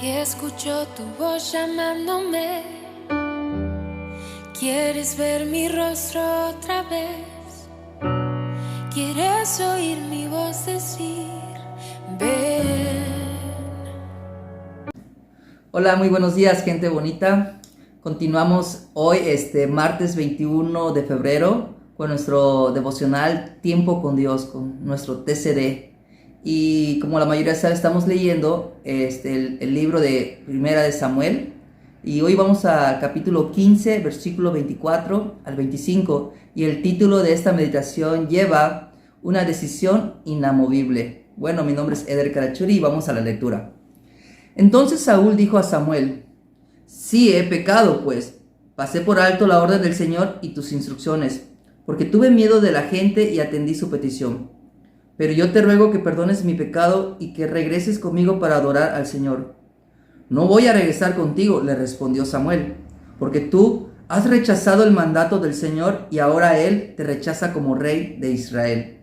y escucho tu voz llamándome. ¿Quieres ver mi rostro otra vez? ¿Quieres oír mi voz decir, ven? Hola, muy buenos días, gente bonita. Continuamos hoy, martes 21 de febrero, con nuestro devocional Tiempo con Dios, con nuestro TCD. Y como la mayoría sabe, estamos leyendo el libro de Primera de Samuel. Y hoy vamos al capítulo 15, versículo 24 al 25. Y el título de esta meditación lleva Una decisión inamovible. Bueno, mi nombre es Eder Carachuri y vamos a la lectura. Entonces Saúl dijo a Samuel: Sí, he pecado, pues pasé por alto la orden del Señor y tus instrucciones, porque tuve miedo de la gente y atendí su petición. Pero yo te ruego que perdones mi pecado y que regreses conmigo para adorar al Señor. No voy a regresar contigo, le respondió Samuel, porque tú has rechazado el mandato del Señor y ahora Él te rechaza como rey de Israel.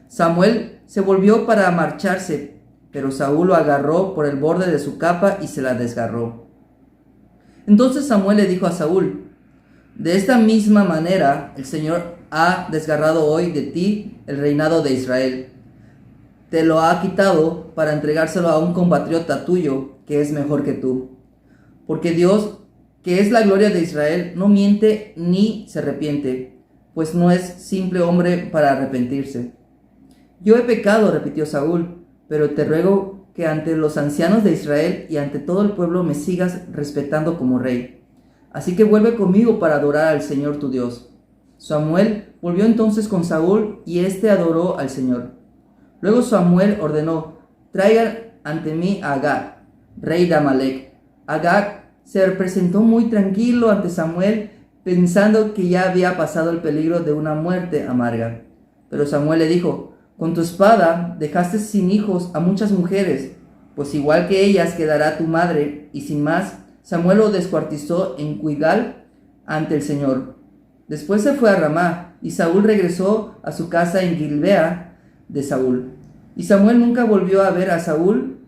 Samuel se volvió para marcharse, pero Saúl lo agarró por el borde de su capa y se la desgarró. Entonces Samuel le dijo a Saúl: De esta misma manera el Señor ha desgarrado hoy de ti el reinado de Israel. Te lo ha quitado para entregárselo a un compatriota tuyo que es mejor que tú. Porque Dios, que es la gloria de Israel, no miente ni se arrepiente, pues no es simple hombre para arrepentirse. Yo he pecado, repitió Saúl, pero te ruego que ante los ancianos de Israel y ante todo el pueblo me sigas respetando como rey. Así que vuelve conmigo para adorar al Señor tu Dios. Samuel volvió entonces con Saúl y éste adoró al Señor. Luego Samuel ordenó: Traigan ante mí a Agag, rey de Amalec. Agag se presentó muy tranquilo ante Samuel, pensando que ya había pasado el peligro de una muerte amarga. Pero Samuel le dijo: Con tu espada dejaste sin hijos a muchas mujeres, pues igual que ellas quedará tu madre. Y sin más, Samuel lo descuartizó en Gilgal ante el Señor. Después se fue a Ramá, y Saúl regresó a su casa en Gilbea de Saúl. Y Samuel nunca volvió a ver a Saúl,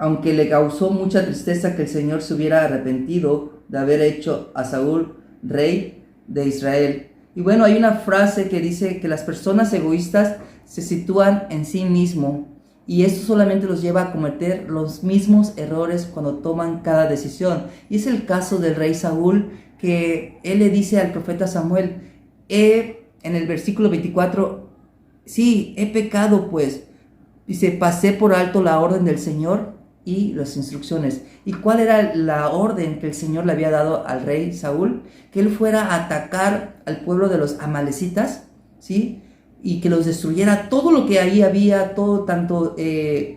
aunque le causó mucha tristeza que el Señor se hubiera arrepentido de haber hecho a Saúl rey de Israel. Y bueno, hay una frase que dice que las personas egoístas se sitúan en sí mismo, y esto solamente los lleva a cometer los mismos errores cuando toman cada decisión. Y es el caso del rey Saúl, que él le dice al profeta Samuel, en el versículo 24, sí, he pecado, pues. Dice, pasé por alto la orden del Señor y las instrucciones. ¿Y cuál era la orden que el Señor le había dado al rey Saúl? Que él fuera a atacar al pueblo de los amalecitas, ¿sí? Y que los destruyera, todo lo que ahí había, todo, tanto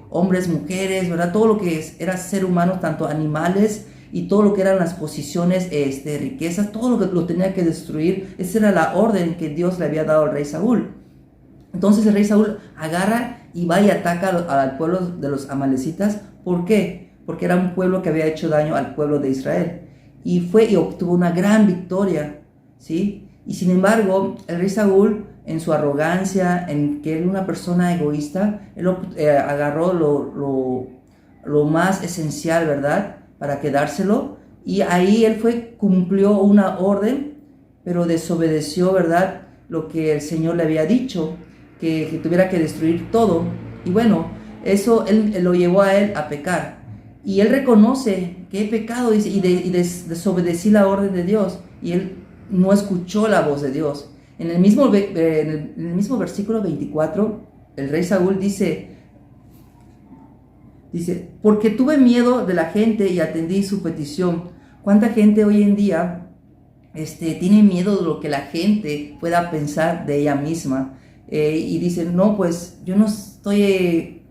hombres, mujeres, ¿verdad? Todo lo que era ser humano, tanto animales y todo lo que eran las posiciones, riquezas, todo lo que lo tenía que destruir. Esa era la orden que Dios le había dado al rey Saúl. Entonces el rey Saúl agarra y va y ataca al pueblo de los amalecitas. ¿Por qué? Porque era un pueblo que había hecho daño al pueblo de Israel. Y fue y obtuvo una gran victoria, ¿sí? Y sin embargo, el rey Saúl, en su arrogancia, en que era una persona egoísta, él agarró lo más esencial, ¿verdad?, para quedárselo. Y ahí él cumplió una orden, pero desobedeció, ¿verdad?, lo que el Señor le había dicho, que tuviera que destruir todo. Y bueno, eso él lo llevó a él a pecar. Y él reconoce que he pecado, dice, y desobedecí la orden de Dios. Y él no escuchó la voz de Dios. En el mismo versículo 24, el rey Saúl dice, porque tuve miedo de la gente y atendí su petición. ¿Cuánta gente hoy en día tiene miedo de lo que la gente pueda pensar de ella misma? Y dicen, no, pues yo no estoy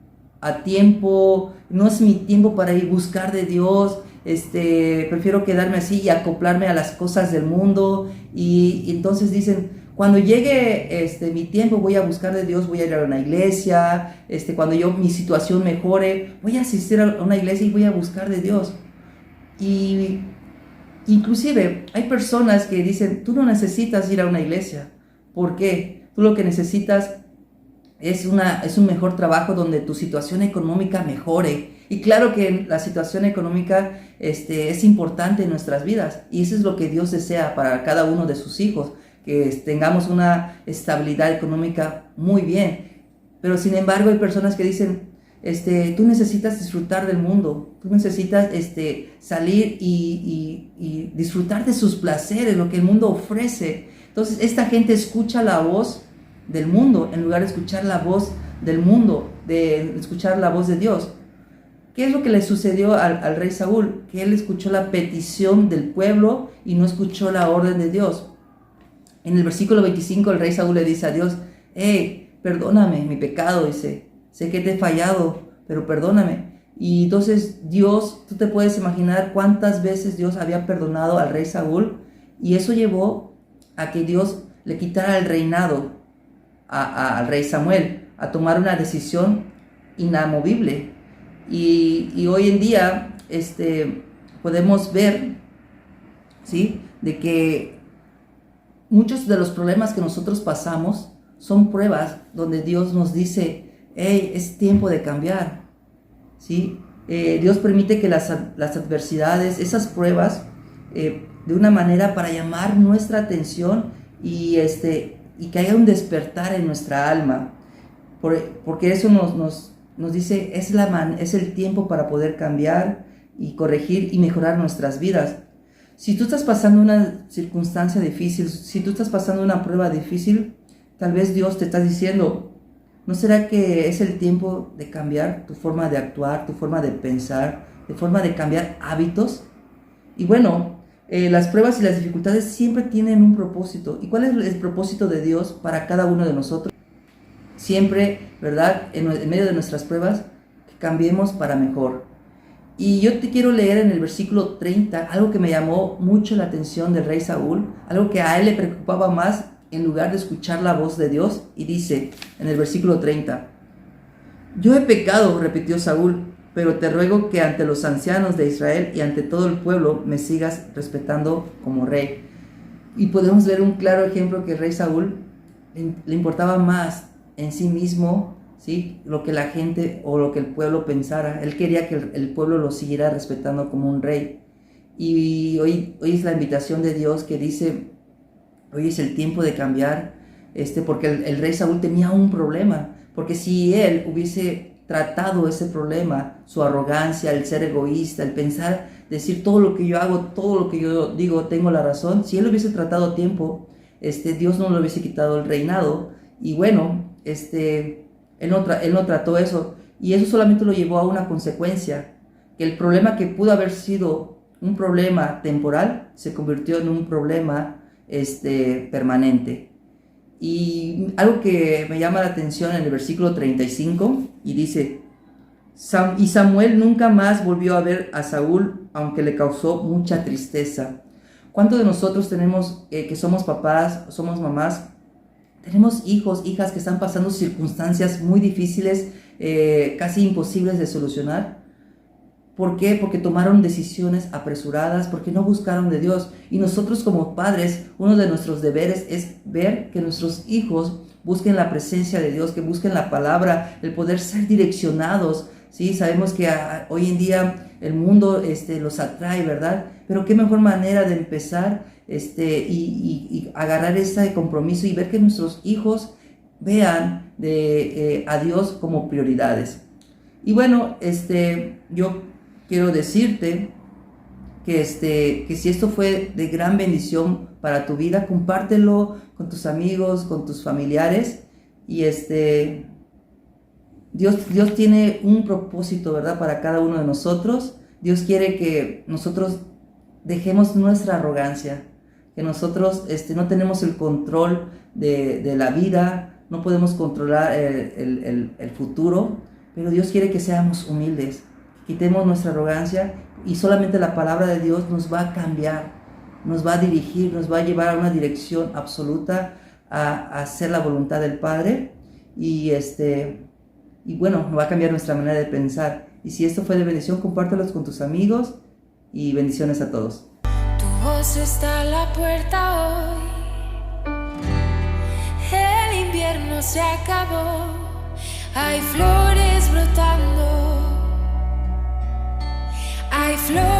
a tiempo, no es mi tiempo para ir buscar de Dios, prefiero quedarme así y acoplarme a las cosas del mundo. Y entonces dicen, cuando llegue mi tiempo voy a buscar de Dios, voy a ir a una iglesia, cuando mi situación mejore, voy a asistir a una iglesia y voy a buscar de Dios. Y inclusive hay personas que dicen, tú no necesitas ir a una iglesia. ¿Por qué? Tú lo que necesitas es un mejor trabajo donde tu situación económica mejore. Y claro que la situación económica es importante en nuestras vidas, y eso es lo que Dios desea para cada uno de sus hijos, que tengamos una estabilidad económica muy bien. Pero sin embargo hay personas que dicen, tú necesitas disfrutar del mundo, tú necesitas salir y disfrutar de sus placeres, lo que el mundo ofrece. Entonces esta gente escucha la voz del mundo en lugar de escuchar la voz del mundo, de escuchar la voz de Dios. ¿Qué es lo que le sucedió al rey Saúl? Que él escuchó la petición del pueblo y no escuchó la orden de Dios. En el versículo 25 el rey Saúl le dice a Dios, hey, perdóname mi pecado, dice, sé que te he fallado, pero perdóname. Y entonces Dios, tú te puedes imaginar cuántas veces Dios había perdonado al rey Saúl, y eso llevó a que Dios le quitara el reinado al rey Samuel, a tomar una decisión inamovible. Y hoy en día podemos ver, ¿sí?, de que muchos de los problemas que nosotros pasamos son pruebas donde Dios nos dice, hey, es tiempo de cambiar, ¿sí? Dios permite que las adversidades, esas pruebas, de una manera para llamar nuestra atención y que haya un despertar en nuestra alma, porque eso nos dice, es el tiempo para poder cambiar y corregir y mejorar nuestras vidas. Si tú estás pasando una circunstancia difícil, si tú estás pasando una prueba difícil, tal vez Dios te está diciendo, ¿no será que es el tiempo de cambiar tu forma de actuar, tu forma de pensar, de forma de cambiar hábitos? Y bueno, las pruebas y las dificultades siempre tienen un propósito. ¿Y cuál es el propósito de Dios para cada uno de nosotros? Siempre, ¿verdad?, en medio de nuestras pruebas, que cambiemos para mejor. Y yo te quiero leer en el versículo 30 algo que me llamó mucho la atención del rey Saúl, algo que a él le preocupaba más en lugar de escuchar la voz de Dios, y dice en el versículo 30, yo he pecado, repitió Saúl, pero te ruego que ante los ancianos de Israel y ante todo el pueblo me sigas respetando como rey. Y podemos ver un claro ejemplo que el rey Saúl le importaba más en sí mismo, ¿sí?, lo que la gente o lo que el pueblo pensara. Él quería que el pueblo lo siguiera respetando como un rey. Y hoy es la invitación de Dios que dice, hoy es el tiempo de cambiar, porque el rey Saúl tenía un problema, porque si él hubiese tratado ese problema, su arrogancia, el ser egoísta, el pensar, decir todo lo que yo hago, todo lo que yo digo, tengo la razón, si él hubiese tratado a tiempo, Dios no le hubiese quitado el reinado. Y bueno, él no trató eso, y eso solamente lo llevó a una consecuencia, que el problema que pudo haber sido un problema temporal, se convirtió en un problema permanente. Y algo que me llama la atención en el versículo 35, y dice, y Samuel nunca más volvió a ver a Saúl, aunque le causó mucha tristeza. ¿Cuántos de nosotros tenemos, que somos papás, somos mamás, tenemos hijos, hijas que están pasando circunstancias muy difíciles, casi imposibles de solucionar? ¿Por qué? Porque tomaron decisiones apresuradas, porque no buscaron de Dios. Y nosotros como padres, uno de nuestros deberes es ver que nuestros hijos busquen la presencia de Dios, que busquen la palabra, el poder ser direccionados, ¿sí? Sabemos que hoy en día el mundo los atrae, ¿verdad? Pero qué mejor manera de empezar y agarrar ese compromiso y ver que nuestros hijos vean a Dios como prioridades. Y bueno, yo quiero decirte que si esto fue de gran bendición para tu vida, compártelo con tus amigos, con tus familiares. Y Dios tiene un propósito, ¿verdad?, para cada uno de nosotros. Dios quiere que nosotros dejemos nuestra arrogancia, que nosotros no tenemos el control de la vida, no podemos controlar el futuro, pero Dios quiere que seamos humildes, quitemos nuestra arrogancia, y solamente la palabra de Dios nos va a cambiar, nos va a dirigir, nos va a llevar a una dirección absoluta, a hacer la voluntad del Padre, y bueno, va a cambiar nuestra manera de pensar. Y si esto fue de bendición, compártelos con tus amigos, y bendiciones a todos. Tu voz está a la puerta hoy, el invierno se acabó, hay flores brotando, Hay flores